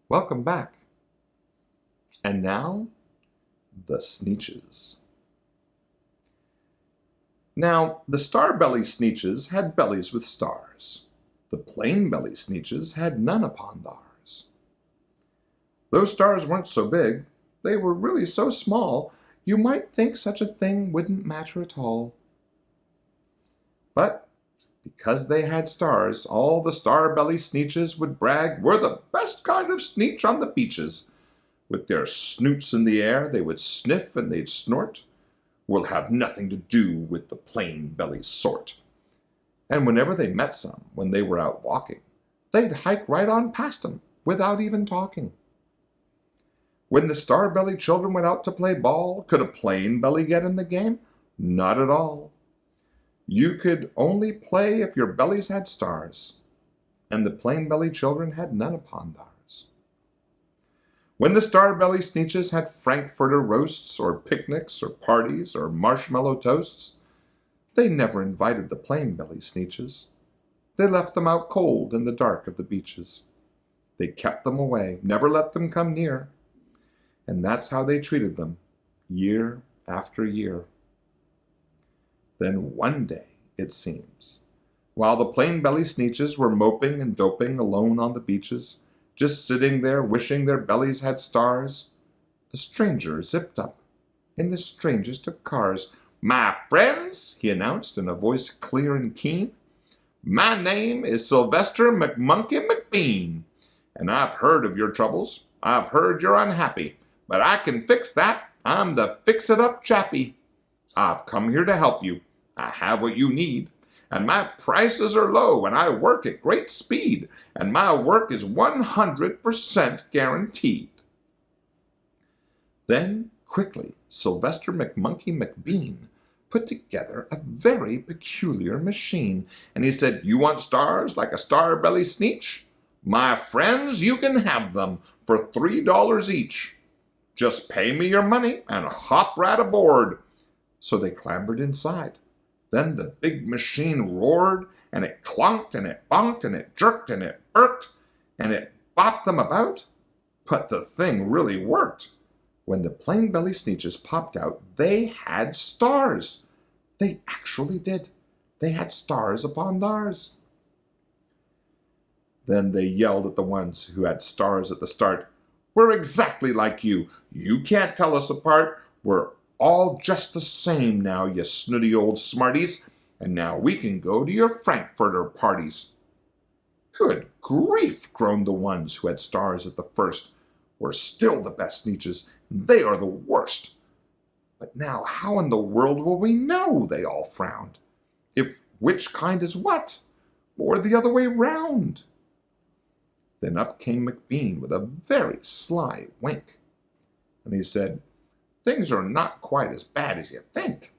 Welcome back. And now, the Sneetches. Now, the star-belly Sneetches had bellies with stars. The plain-belly Sneetches had none upon theirs. Those stars weren't so big, they were really so small, you might think such a thing wouldn't matter at all. But because they had stars, all the star-belly Sneetches would brag, "We're the best kind of Sneetch on the beaches." With their snoots in the air, they would sniff and they'd snort. "We'll have nothing to do with the plain-belly sort." And whenever they met some, when they were out walking, they'd hike right on past 'em without even talking. When the star-belly children went out to play ball, could a plain-belly get in the game? Not at all. You could only play if your bellies had stars, and the plain-belly children had none upon theirs. When the star-belly Sneetches had Frankfurter roasts, or picnics, or parties, or marshmallow toasts, they never invited the plain-belly Sneetches. They left them out cold in the dark of the beaches. They kept them away, never let them come near. And that's how they treated them, year after year. Then one day, it seems, while the plain-belly Sneetches were moping and doping alone on the beaches, just sitting there wishing their bellies had stars, a stranger zipped up in the strangest of cars. "My friends," he announced in a voice clear and keen, "my name is Sylvester McMonkey McBean, and I've heard of your troubles. I've heard you're unhappy, but I can fix that. I'm the fix-it-up chappie. I've come here to help you. I have what you need, and my prices are low, and I work at great speed, and my work is 100% guaranteed." Then, quickly, Sylvester McMonkey McBean put together a very peculiar machine, and he said, "You want stars like a star-belly Sneetch? My friends, you can have them for $3 each. Just pay me your money and hop right aboard." So they clambered inside. Then the big machine roared, and it clunked, and it bonked, and it jerked, and it irked, and it bopped them about. But the thing really worked. When the plain-belly Sneetches popped out, they had stars. They actually did. They had stars upon theirs. Then they yelled at the ones who had stars at the start, "We're exactly like you. You can't tell us apart. We're all just the same now, you snooty old smarties, and now we can go to your Frankfurter parties." "Good grief," groaned the ones who had stars at the first. "We're still the best Sneetches, and they are the worst. But now how in the world will we know," they all frowned, "if which kind is what, or the other way round?" Then up came McBean with a very sly wink, and he said, "Things are not quite as bad as you think.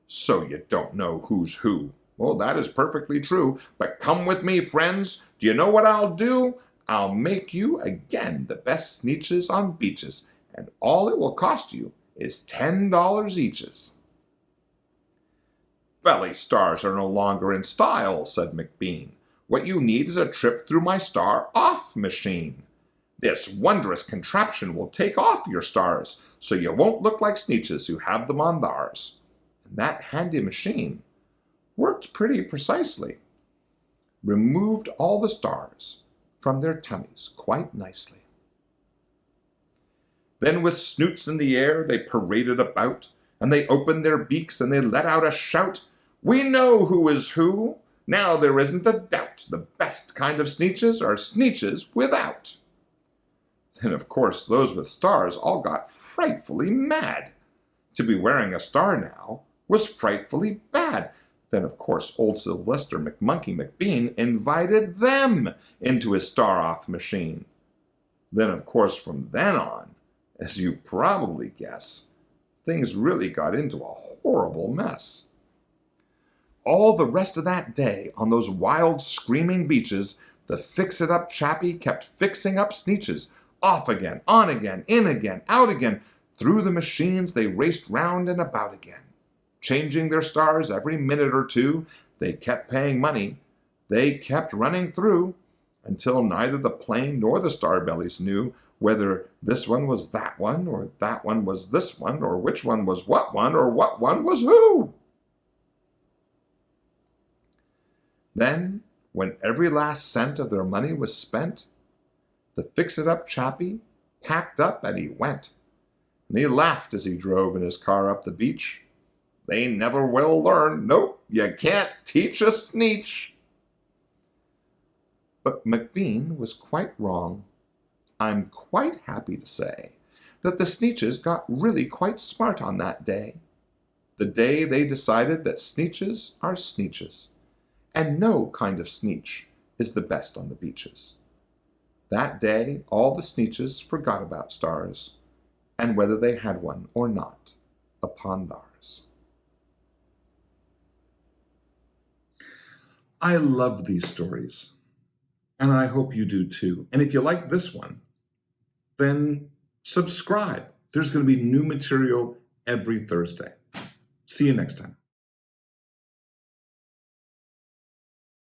So you don't know who's who. Well, that is perfectly true. But come with me, friends. Do you know what I'll do? I'll make you again the best Sneetches on beaches, and all it will cost you is $10 eaches." "Belly stars are no longer in style," said McBean. "What you need is a trip through my star-off machine. This wondrous contraption will take off your stars, so you won't look like Sneetches who have them on theirs." And that handy machine worked pretty precisely. Removed all the stars from their tummies quite nicely. Then with snoots in the air they paraded about, and they opened their beaks and they let out a shout, "We know who is who! Now there isn't a doubt. The best kind of Sneetches are Sneetches without." Then, of course, those with stars all got frightfully mad. To be wearing a star now was frightfully bad. Then, of course, old Sylvester McMonkey McBean invited them into his star-off machine. Then, of course, from then on, as you probably guess, things really got into a horrible mess. All the rest of that day, on those wild, screaming beaches, the fix-it-up chappie kept fixing up Sneetches. Off again, on again, in again, out again. Through the machines they raced round and about again, changing their stars every minute or two. They kept paying money. They kept running through. until neither the plane nor the star bellies knew whether this one was that one, or that one was this one, or which one was what one, or what one was who. Then, when every last cent of their money was spent, the fix-it-up chappie packed up and he went. And he laughed as he drove in his car up the beach. They never will learn. Nope, you can't teach a Sneetch. But McBean was quite wrong. I'm quite happy to say that the Sneetches got really quite smart on that day. The day they decided that Sneetches are Sneetches, and no kind of Sneetch is the best on the beaches. That day all the Sneetches forgot about stars, and whether they had one or not upon theirs. I love these stories, and I hope you do too. And if you like this one, then subscribe. There's going to be new material every Thursday. See you next time.